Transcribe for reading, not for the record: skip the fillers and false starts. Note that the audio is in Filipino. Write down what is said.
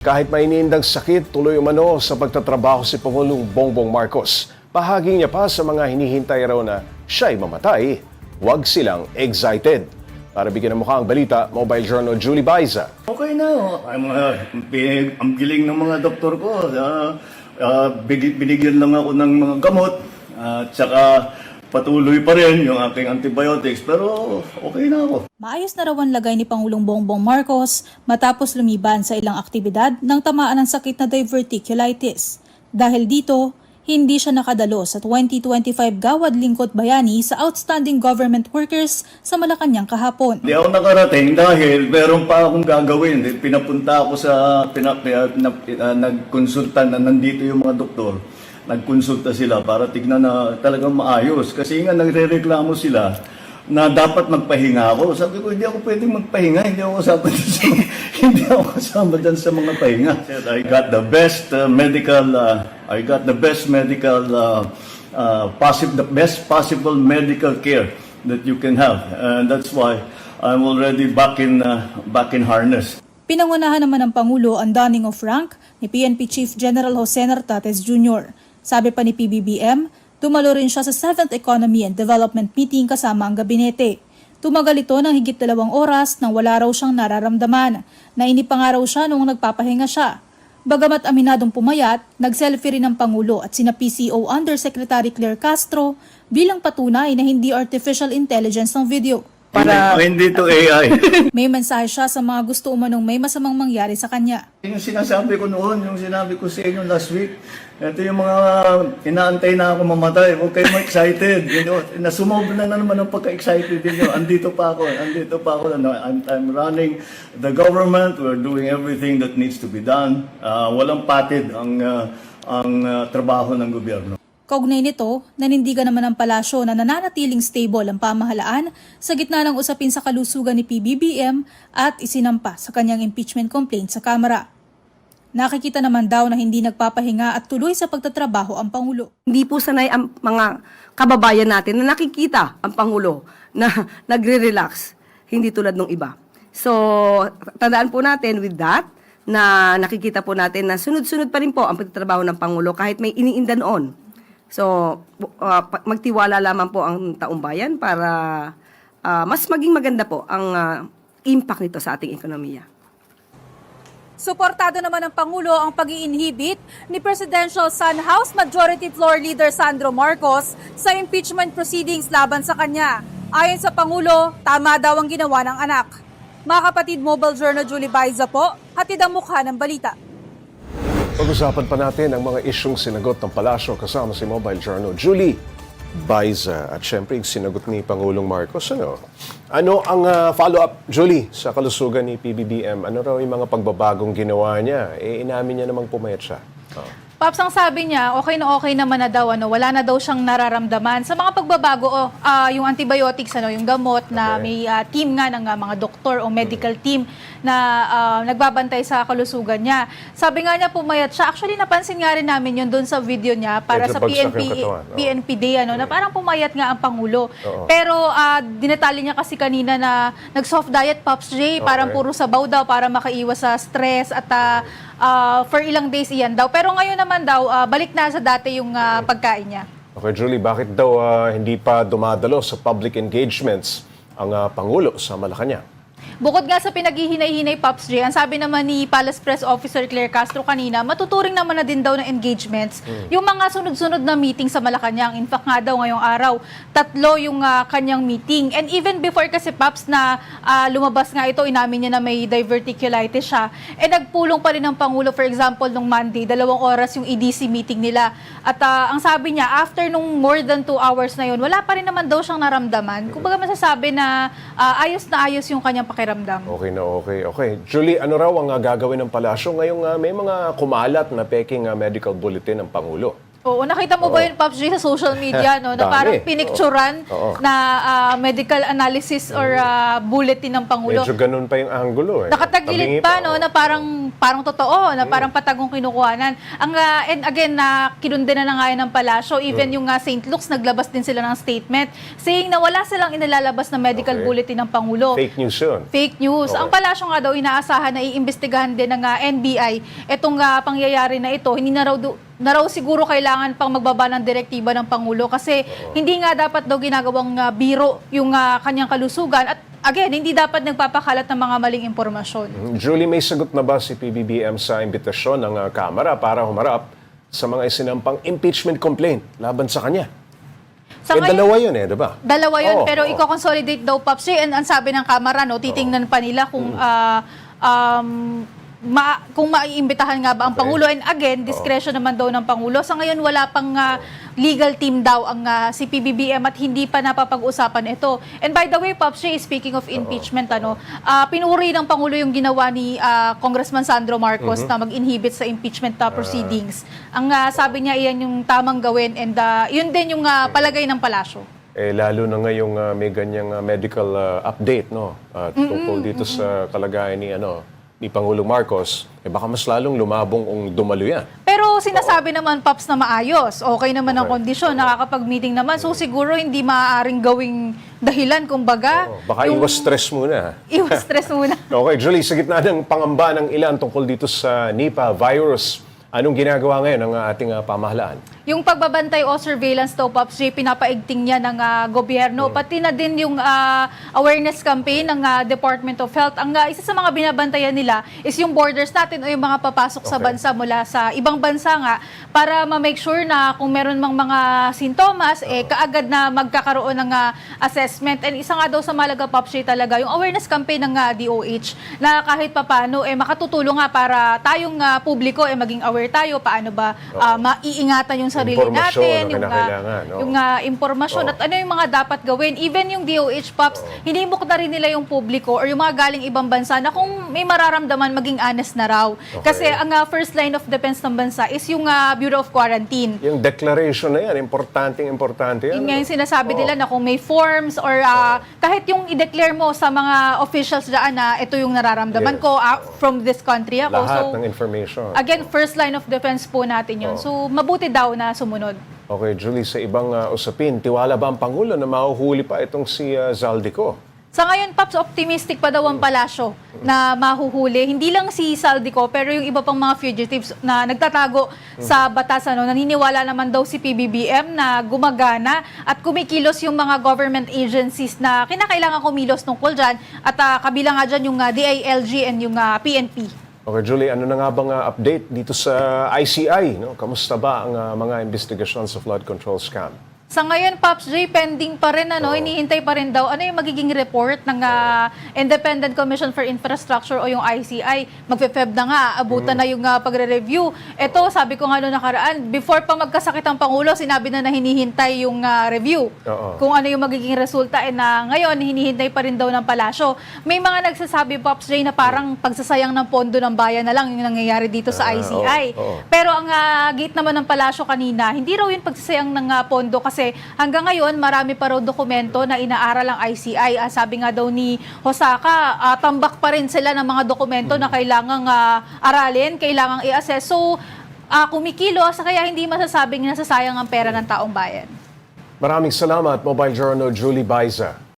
Kahit may iniindang sakit, tuloy umano sa pagtatrabaho si Pangulong Bongbong Marcos. Bahagi niya pa sa mga hinihintay raw na siya'y mamatay. Huwag silang excited. Para bigyan ng mukha ang balita, Mobile Journal Julie Baiza. Okay na. Ang giling ng mga doktor ko. Binigyan lang ako ng mga gamot. At saka patuloy pa rin yung aking antibiotics. Pero okay na ako. Maayos na raw ang lagay ni Pangulong Bongbong Marcos matapos lumiban sa ilang aktibidad ng tamaan ng sakit na diverticulitis. Dahil dito, hindi siya nakadalo sa 2025 Gawad Lingkod Bayani sa Outstanding Government Workers sa Malacanang kahapon. Hindi ako nakarating dahil meron pa akong gagawin. Pinapunta ako sa, nagkonsulta na nandito yung mga doktor. Nagkonsulta sila para tignan na talagang maayos. Kasi nga nagre-reklamo sila na dapat magpahinga ako. Sabi ko, hindi ako pwedeng magpahinga. Hindi ako kasama dyan sa mga pahinga. I got the best the best possible medical care that you can have. And that's why I'm already back in harness. Pinangunahan naman ng Pangulo ang donning of rank ni PNP Chief General Jose Nartates Jr. Sabi pa ni PBBM, dumalo rin siya sa 7th Economy and Development Meeting kasama ang gabinete. Tumagal ito ng higit 2 oras nang wala raw siyang nararamdaman. Nainip pa nga raw siya noong nagpapahinga siya. Bagamat aminadong pumayat, nag-selfie rin ng Pangulo at sina PCO Undersecretary Claire Castro bilang patunay na hindi artificial intelligence ng video. Para hindi to AI. May mensahe siya sa mga gusto umanong may masamang mangyari sa kanya. Yung sinasabi ko noon, yung sinabi ko sa inyo last week, ito yung mga inaantay na ako mamatay. Huwag kayong excited. Nasumobra na naman ang pagka-excited ninyo. Andito pa ako. I'm running the government. We're doing everything that needs to be done. Walang patid ang trabaho ng gobyerno. Kaugnay nito, nanindigan naman ang palasyo na nananatiling stable ang pamahalaan sa gitna ng usapin sa kalusugan ni PBBM at isinampa sa kanyang impeachment complaint sa Kamara. Nakikita naman daw na hindi nagpapahinga at tuloy sa pagtatrabaho ang Pangulo. Hindi po sanay ang mga kababayan natin na nakikita ang Pangulo na nagre-relax, hindi tulad ng iba. So, tandaan po natin with that, na nakikita po natin na sunod-sunod pa rin po ang pagtatrabaho ng Pangulo kahit may iniinda noon. So, magtiwala lamang po ang taong bayan para mas maging maganda po ang impact nito sa ating ekonomiya. Suportado naman ng Pangulo ang pag-i-inhibit ni Presidential Son House Majority Floor Leader Sandro Marcos sa impeachment proceedings laban sa kanya. Ayon sa Pangulo, tama daw ang ginawa ng anak. Mga kapatid, Mobile Journal Julie Baiza po, hatid ang mukha ng balita. Pag-usapan pa natin ang mga isyong sinagot ng palasyo kasama si Mobile Journal Julie Baiza. At syempre, yung sinagot ni Pangulong Marcos. Ano ang follow-up, Julie, sa kalusugan ni PBBM? Ano raw yung mga pagbabagong ginawa niya? Inamin niya namang pumayat siya. Paps, ang sabi niya, okay naman na daw, wala na daw siyang nararamdaman. Sa mga pagbabago, yung antibiotics, yung gamot na may team nga ng mga doktor o medical team na nagbabantay sa kalusugan niya. Sabi nga niya, pumayat siya. Actually, napansin nga rin namin yun doon sa video niya para Medyo sa PNP Day, na parang pumayat nga ang Pangulo. Pero dinatali niya kasi kanina na nag-soft diet, Pops J, parang puro sabaw daw para makaiwas sa stress at for ilang days iyan daw. Pero ngayon naman daw, balik na sa dati yung pagkain niya. Okay, Julie, bakit daw hindi pa dumadalo sa public engagements ang Pangulo sa Malacanang? Bukod nga sa pinaghihinay-hinay, Pops J, ang sabi naman ni Palace Press Officer Claire Castro kanina, matuturing naman na din daw ng engagements yung mga sunod-sunod na meeting sa Malacanang. In fact nga daw ngayong araw, 3 yung kanyang meeting. And even before kasi, Pops, na lumabas nga ito, inamin niya na may diverticulitis siya, nagpulong pa rin ng Pangulo, for example, nung Monday, 2 oras yung EDC meeting nila. At ang sabi niya, after nung more than 2 hours na yun, wala pa rin naman daw siyang naramdaman. Kumbaga masasabi na ayos na ayos yung kanyang pakiramdam. Okay na okay. Julie, ano raw ang gagawin ng palasyo ngayong may mga kumalat na peking medical bulletin ng Pangulo? Oo, nakita mo ba yun, Pops J, sa social media, no? Na Dami. parang pinicturan Oo. na medical analysis or bulletin ng Pangulo. Medyo ganun pa yung angulo eh. Nakatagilid Tabingi pa, no, oo. na parang totoo, na parang patagong kinukuhanan. And again, na kinundena na nga yan ng palasyo, even yung St. Luke's, naglabas din sila ng statement saying na wala silang inilalabas na medical Okay. bulletin ng Pangulo. Fake news yun. Fake news. Okay. Ang palasyo nga daw, inaasahan na iimbestigahan din ng NBI itong pangyayari na ito. Hindi na raw siguro kailangan pang magbaba ng direktiba ng Pangulo kasi hindi nga dapat daw ginagawang biro yung kanyang kalusugan at again, hindi dapat nagpapakalat ng mga maling impormasyon. Julie, may sagot na ba si PBBM sa imbitasyon ng Kamara para humarap sa mga isinampang impeachment complaint laban sa kanya? Sa ngayon- dalawa yun di ba? Dalawa yun, Oo, pero oo. i-consolidate daw, Pops J, and ang sabi ng Kamara, no, titingnan pa nila kung kung maiimbitahan nga ba ang Okay. Pangulo. And again, discretion naman daw ng Pangulo. Sa ngayon, wala pang legal team daw ang si PBBM at hindi pa napapag-usapan ito. And by the way, Pops J, speaking of impeachment, pinuri ng Pangulo yung ginawa ni Congressman Sandro Marcos na mag-inhibit sa impeachment proceedings. Ang sabi niya, iyan yung tamang gawin and yun din yung palagay ng palasyo. Lalo na ngayong may ganyang medical update, no? Tungkol dito sa kalagayan ni Pangulong Marcos, baka mas lalong lumabong kung dumalo yan. Pero sinasabi naman, Pops, na maayos. Okay naman ang Okay. kondisyon, nakakapag-meeting naman. So siguro hindi maaaring gawing dahilan, kumbaga. Baka iwas stress muna. Iwas stress muna. Okay, Julie, sa gitna ng pangamba ng ilan tungkol dito sa Nipah virus, anong ginagawa ngayon ng ating pamahalaan? Yung pagbabantay o surveillance daw, Pops J, pinapaigting niya ng gobyerno. Pati na din yung awareness campaign ng Department of Health. Ang isa sa mga binabantayan nila is yung borders natin o yung mga papasok sa Okay. bansa mula sa ibang bansa nga para ma-make sure na kung meron mang mga sintomas, kaagad na magkakaroon ng assessment. And isa nga daw sa malaga, Pops J, talaga yung awareness campaign ng DOH na kahit papano makatutulong nga para tayong publiko maging aware tayo paano ba maiingatan yung sarili Impormasyon natin, na yung kinakailangan, yung impormasyon at ano yung mga dapat gawin. Even yung DOH, Pops, hinimok na rin nila yung publiko or yung mga galing ibang bansa na kung may mararamdaman, maging honest na raw. Kasi ang first line of defense ng bansa is yung Bureau of Quarantine. Yung declaration na yan, importante yan. Yun nga yung sinasabi nila na kung may forms or kahit yung i-declare mo sa mga officials dyan na ito yung nararamdaman Yes. ko from this country ako. Lahat So, ng information. again, first line of defense po natin yun. So, mabuti daw na sumunod. Okay, Julie, sa ibang usapin, tiwala ba ang Pangulo na mahuhuli pa itong si Zaldico? Sa ngayon, Paps, optimistic pa daw ang palasyo na mahuhuli. Hindi lang si Saldico, pero yung iba pang mga fugitives na nagtatago sa batas. Naniniwala naman daw si PBBM na gumagana at kumikilos yung mga government agencies na kinakailangan kumilos tungkol dyan. At kabilang nga dyan yung DILG and yung PNP. Okay, Julie, ano na nga bang update dito sa ICI? No? Kamusta ba ang mga investigasyon sa flood control scam? Sa ngayon, Pops J, pending pa rin, hinihintay pa rin daw ano yung magiging report ng Independent Commission for Infrastructure o yung ICI. Magfe-Feb na nga, abutan na yung pagre-review. Ito, sabi ko nga noong nakaraan, before pa magkasakit ang Pangulo, sinabi na hinihintay yung review. Oo. Kung ano yung magiging resulta, na ngayon, hinihintay pa rin daw ng palasyo. May mga nagsasabi, Pops J, na parang pagsasayang ng pondo ng bayan na lang yung nangyayari dito sa ICI. oo. Pero ang gate naman ng palasyo kanina, hindi raw yung pagsasayang ng pondo kasi hanggang ngayon, marami pa raw dokumento na inaaral ang ICI. Sabi nga daw ni Hosaka, tambak pa rin sila ng mga dokumento na kailangang aralin, kailangang i-assess. So, kumikilos, kaya hindi masasabing nasasayang ang pera ng taong bayan. Maraming salamat, Mobile Journal Julie Baiza.